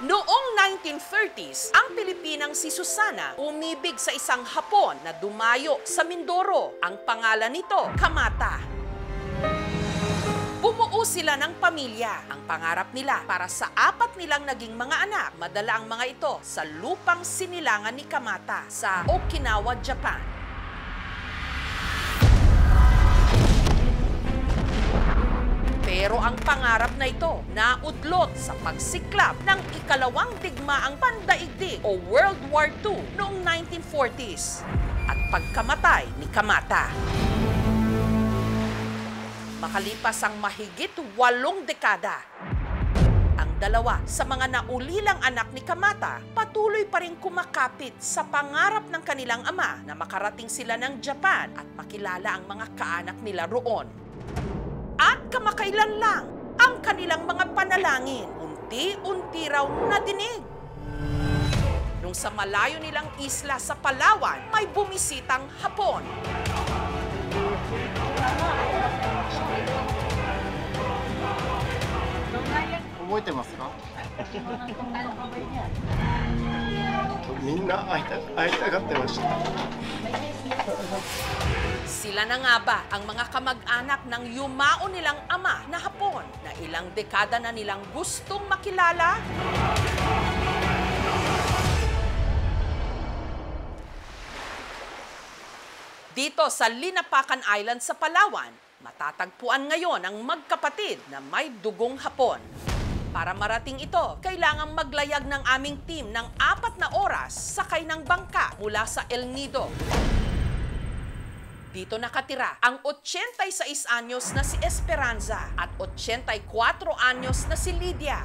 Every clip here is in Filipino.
Noong 1930s, ang Pilipinang si Susana umibig sa isang Hapon na dumayo sa Mindoro. Ang pangalan nito, Kamata. Bumuo sila ng pamilya. Ang pangarap nila para sa 4 nilang naging mga anak, madala ang mga ito sa lupang sinilangan ni Kamata sa Okinawa, Japan. Pero ang pangarap na ito naudlot sa pagsiklab ng ikalawang digmaang pandaigdig o World War II noong 1940s at pagkamatay ni Kamata. Makalipas ang mahigit 8 dekada, ang dalawa sa mga naulilang anak ni Kamata patuloy pa rin kumakapit sa pangarap ng kanilang ama na makarating sila ng Japan at makilala ang mga kaanak nila roon. At kamakailan lang, ang kanilang mga panalangin, unti-unti raw nadinig. Nung sa malayo nilang isla sa Palawan, may bumisitang Hapon. Sila na nga ba ang mga kamag-anak ng yumao nilang ama na Hapon na ilang dekada na nilang gustong makilala? Dito sa Linapakan Island sa Palawan, matatagpuan ngayon ang magkapatid na may dugong Hapon. Para marating ito, kailangang maglayag ng aming team ng 4 na oras sakay ng bangka mula sa El Nido. Dito nakatira ang 86 anyos na si Esperanza at 84 anyos na si Lydia.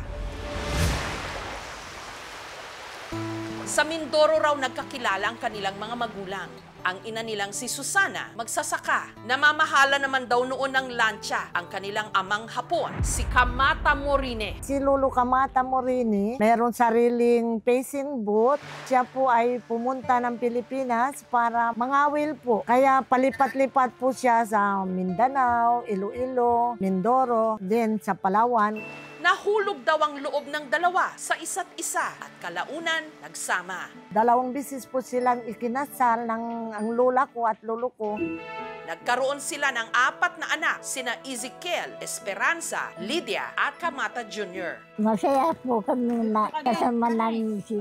Sa Mindoro raw nagkakilala ang kanilang mga magulang. Ang ina nilang si Susana, magsasaka. Namamahala naman daw noon ng lancha ang kanilang amang Hapon, si Kamata Morine. Si Lolo Kamata Morine, mayroon sariling fishing boat. Siya po ay pumunta ng Pilipinas para mangawil po. Kaya palipat-lipat po siya sa Mindanao, Iloilo, Mindoro, din sa Palawan. Nahulog daw ang loob ng dalawa sa isa't isa at kalaunan nagsama. 2 beses po silang ikinasal ng ang lola ko at lolo ko. Nagkaroon sila ng 4 na anak, sina Ezekiel, Esperanza, Lydia at Kamata Jr. Masaya po kami na kasama namin si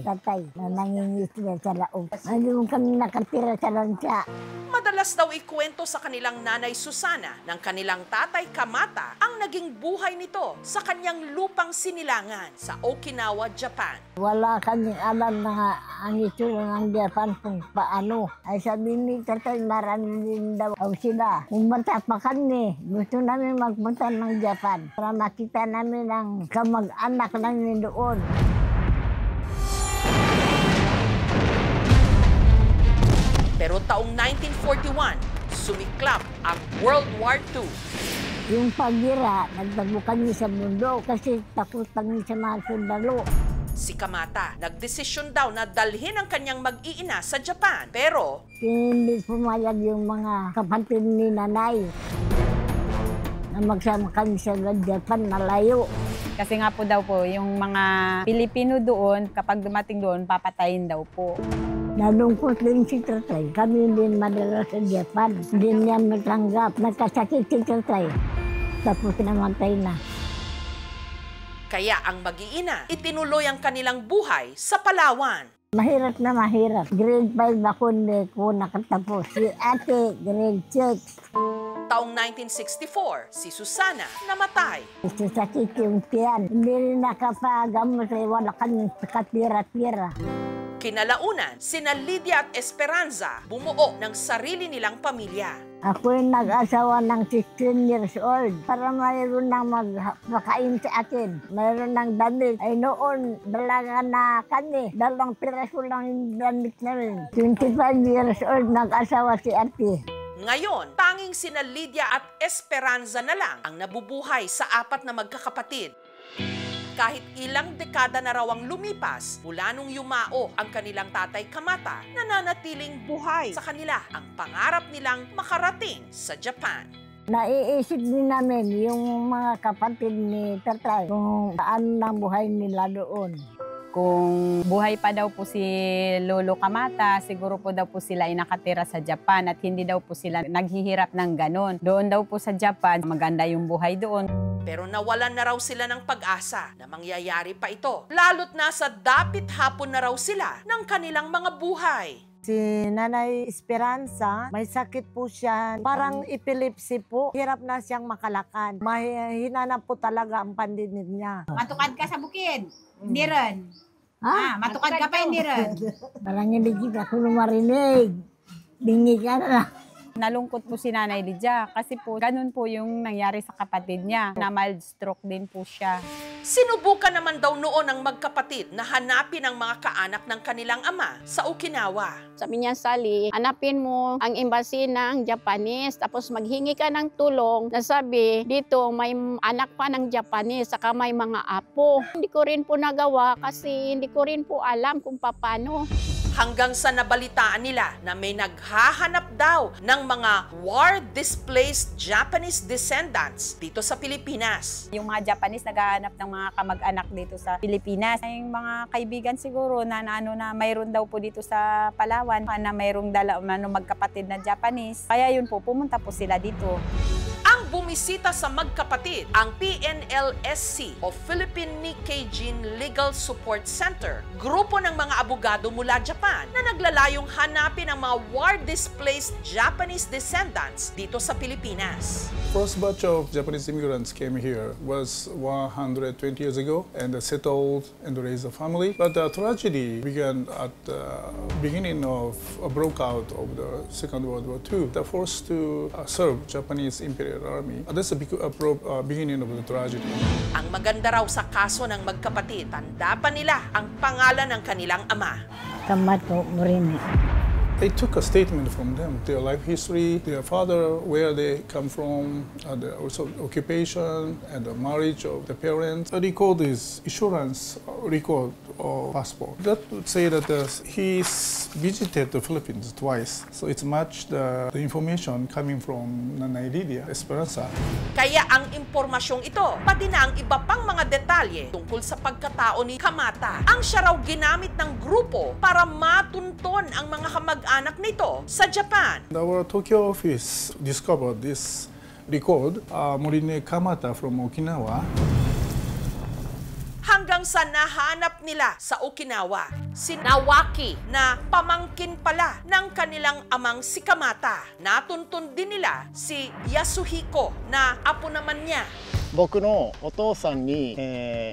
tatay na nangingisda sa laog. Ngayon kami nakatira sa lancha. Madalas daw ikwento sa kanilang nanay Susana ng kanilang tatay Kamata ang naging buhay nito sa kanyang lupang sinilangan sa Okinawa, Japan. Wala kaming alam na ang itsura ng Japan kung paano. Ay sabi ni tatay, marami din daw sila. Kung bata pa kami, gusto namin magpunta ng Japan para makita namin ang kamag-anak namin doon. Pero taong 1941, sumiklab ang World War II. Yung pagira, nagbago kami sa mundo kasi takot kami sa mga sundalo. Si Kamata, nagdesisyon daw na dalhin ang kanyang mag-iina sa Japan. Pero Hindi pumayag yung mga kapatid ni nanay na magsama kami sa Japan na layo. Kasi nga po daw po, yung mga Pilipino doon, kapag dumating doon, papatayin daw po. Nalungkot din si tatay. Kami din madala sa Japan. Hindi niya matanggap. Nagkasakit si tatay. Tapos namatay na. kaya ang mag-iina itinuloy ang kanilang buhay sa Palawan. Mahirap na mahirap. Grade 5 ako hindi ko nakatapos. Si ate, grade 6. Taong 1964, si Susana namatay. Sakit yung tiyan. Hindi rin nakapagamot ay wala kami katira-tira. Kinalaunan, sina Lydia at Esperanza bumuo ng sarili nilang pamilya. Ako yung nag-asawa ng 16 years old para mayroon nang magpakain sa akin. Mayroon ng damit. Ay noon, dalaga na kami. 2 piraso lang yung damit namin. 25 years old, nag-asawa si ate. Ngayon, tanging sina Lydia at Esperanza na lang ang nabubuhay sa 4 na magkakapatid. Kahit ilang dekada na raw ang lumipas mula nung yumao ang kanilang tatay Kamata, nananatiling buhay sa kanila ang pangarap nilang makarating sa Japan. Naiisip din namin yung mga kapatid ni tatay kung saan ang buhay nila doon. Kung buhay pa daw po si Lolo Kamata, siguro po daw po sila ay nakatira sa Japan at hindi daw po sila naghihirap ng ganon. Doon daw po sa Japan, maganda yung buhay doon. Pero nawalan na raw sila ng pag-asa na mangyayari pa ito. Lalo't nasa dapit hapon na raw sila ng kanilang mga buhay. Si Nanay Esperanza, may sakit po siya. Parang epilepsy po. Hirap na siyang makalakad. Mahina na po talaga ang pandinig niya. Matukad ka sa bukid. Hindi rin. Ha? Matukad ka pa, hindi rin. Parang hindi kita ko marinig. Bingi ka na. Nalungkot po si Nanay Lydia kasi po ganun po yung nangyari sa kapatid niya. Na mild stroke din po siya. Sinubukan naman daw noon ng magkapatid na hanapin ang mga kaanak ng kanilang ama sa Okinawa. Sabi niya, Sally, hanapin mo ang embassy ng Japanese, tapos maghingi ka ng tulong na sabi, dito may anak pa ng Japanese, saka may mga apo. Hindi ko rin po nagawa kasi hindi ko rin po alam kung paano. Hanggang sa nabalitaan nila na may naghahanap daw ng mga war-displaced Japanese descendants dito sa Pilipinas. Yung mga Japanese naghahanap ng mga kamag-anak dito sa Pilipinas. Yung mga kaibigan siguro na mayroon daw po dito sa Palawan na mayroong magkapatid na Japanese. Kaya yun po, pumunta po sila dito. Ang bumisita sa magkapatid, ang PNLSC o Philippine Nikkei Jin Legal Support Center, grupo ng mga abogado mula Japan na naglalayong hanapin ang mga war-displaced Japanese descendants dito sa Pilipinas. First batch of Japanese immigrants came here was 120 years ago and settled and raised a family. But the tragedy began at the beginning of a broke out of the Second World War II. They're forced to serve Japanese Imperial Army. That's the beginning of the tragedy. Ang maganda raw sa kaso ng magkapatid, tanda pa nila ang pangalan ng kanilang ama. Kamato Morini. They took a statement from them, their life history, their father, where they come from, also occupation and the marriage of the parents. The record is insurance record or passport. That would say that he's visited the Philippines twice. So it's much the information coming from Nanay Lydia Esperanza. Kaya ang impormasyong ito, pati na ang iba pang mga detalye tungkol sa pagkatao ni Kamata, ang siya raw ginamit ng grupo para matunton ang mga kamag-anak nito sa Japan. Our Tokyo office discovered this record, Morine Kamata from Okinawa. Hanggang sa nahanap nila sa Okinawa, si Nawaki na pamangkin pala ng kanilang amang si Kamata. Natuntun din nila si Yasuhiko na apo naman niya. 僕のお父さんに、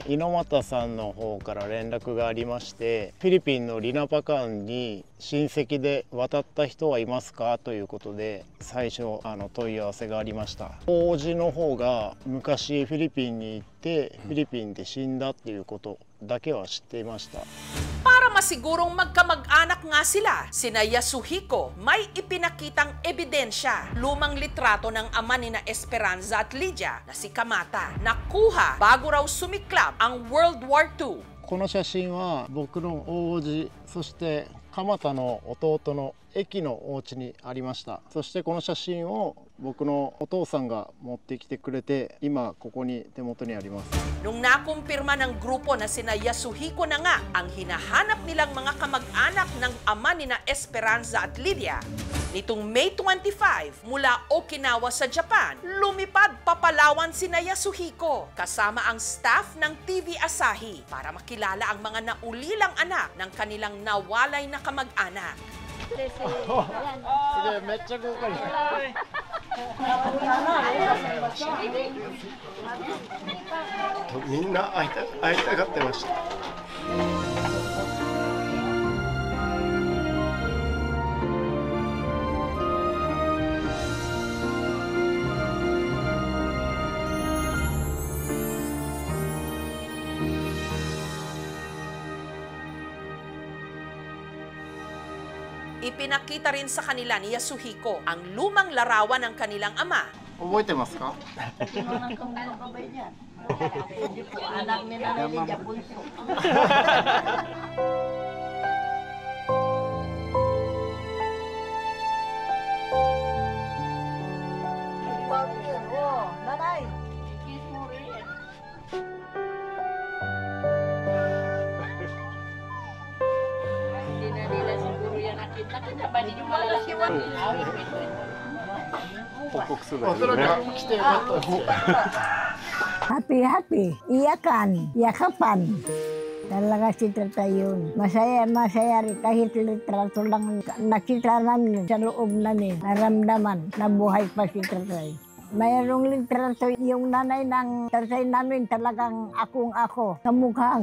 猪俣さんの方から連絡がありまして、フィリピンのリナパカンに親戚で渡った人はいますかということで最初問い合わせがありました。王子の方が昔フィリピンに行ってフィリピンで死んだっていうことだけは知っていました。 Para masigurong magkamag-anak nga sila, sina Yasuhiko may ipinakitang ebidensya, lumang litrato ng ama ni na Esperanza at Lydia na si Kamata, nakuha bago raw sumiklab ang World War II. この写真は僕の大叔父、そして鎌田の弟の駅のお家にありました。そしてこの写真を僕のお父さんが持ってきてくれて、今ここに手元にあります。 Nung nakumpirma ng grupo na sina Yasuhiko na nga ang hinahanap nilang mga kamag-anak ng ama ni na Esperanza at Lydia, nitong May 25 mula Okinawa sa Japan, lumipad papalawan sina Yasuhiko kasama ang staff ng TV Asahi para makilala ang mga naulilang anak ng kanilang nawalay na kamag-anak. すげえ、めっちゃ豪華に。みんな会いたがってました。 Ipinakita rin sa kanila ni Yasuhiko ang lumang larawan ng kanilang ama. 覚えてますか？ Bakit? nanay. Hindi na nila siguro yan nakita. Kaya ba ninyo malalaki ba? Happy, iyakan, yakapan. Talaga si Tatay yun. Masaya rin kahit litrato lang nakita namin sa loob namin. Naramdaman na buhay pa si Tatay. Mayroong litrato yung nanay ng tatay namin talagang akong ako. Kamukha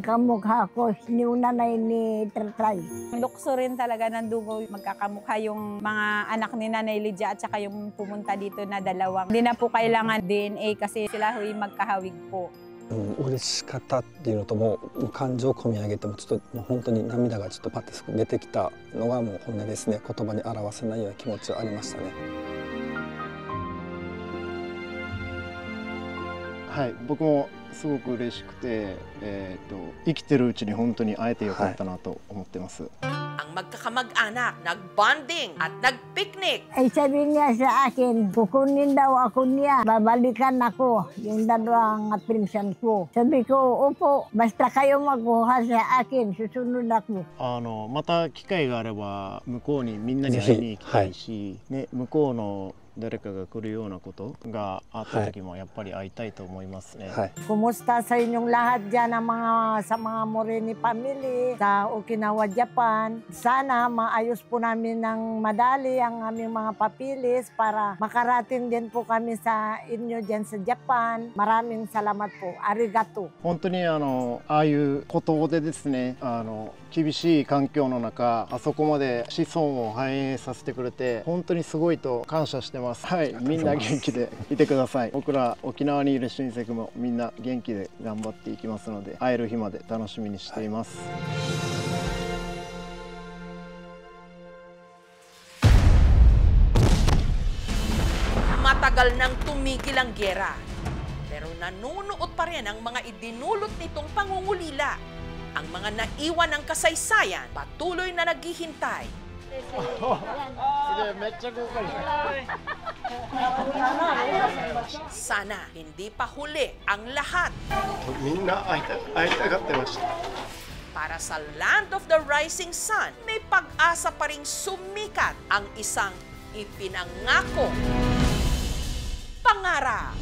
ko yung nanay ni Tatay. Lukso rin talaga ng dugo, magkakamukha yung mga anak ni Nanay Lydia at saka yung pumunta dito na dalawang. Hindi na po kailangan DNA kasi sila huy magkahawig po. 嬉しかったっていうのともう感情を込み上げてもちょっともう本当に涙がちょっとパッと出てきたのがもう本音ですね。言葉に表せないような気持ちはありましたね。はい、僕もすごく嬉しくて、生きてるうちに本当に会えてよかったなと思ってます。Ang magkakamag-anak, nag-bonding at nag-picnic. Ay sabi niya sa akin, kukunin daw ako niya, babalikan ako, yung dalawang pinsan ko. Sabi ko, opo, basta kayo magkuha sa akin, susunod ako. また機会があれば向こうにみんなに会いに行きたいし、ね、向こうの誰かが来るようなことがあった時もやっぱり会いたいと思いますね。はい。 Kumusta sa inyong lahat dyan sa mga Morini family sa Okinawa, Japan? Sana maayos po namin ng madali ang aming mga papilis para makarating din po kami sa inyo dyan sa Japan. Maraming salamat po. Arigato. 本当にああいうことでですね、厳しい環境の中あそこまで子孫を繁栄させてくれて本当にすごいと感謝してます。はい、みんな元気でいてください。僕ら沖縄にいる親戚もみんな元気で頑張っていきますので、会える日まで楽しみにしています。Matagal nang tumigil ang giyera. Pero nanunuot pa rin ang mga idinulot nitong pangungulila. Ang mga naiwan ng kasaysayan, patuloy na naghihintay. Sana hindi pa huli ang lahat. Para sa Land of the Rising Sun, may pag-asa pa ring sumikat ang isang ipinangako pangarap.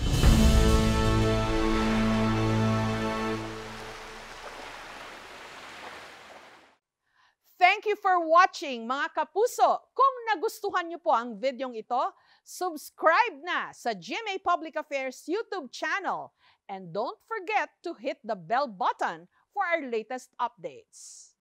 Thank you for watching, mga kapuso. Kung nagustuhan niyo po ang videong ito, subscribe na sa GMA Public Affairs YouTube channel. And don't forget to hit the bell button for our latest updates.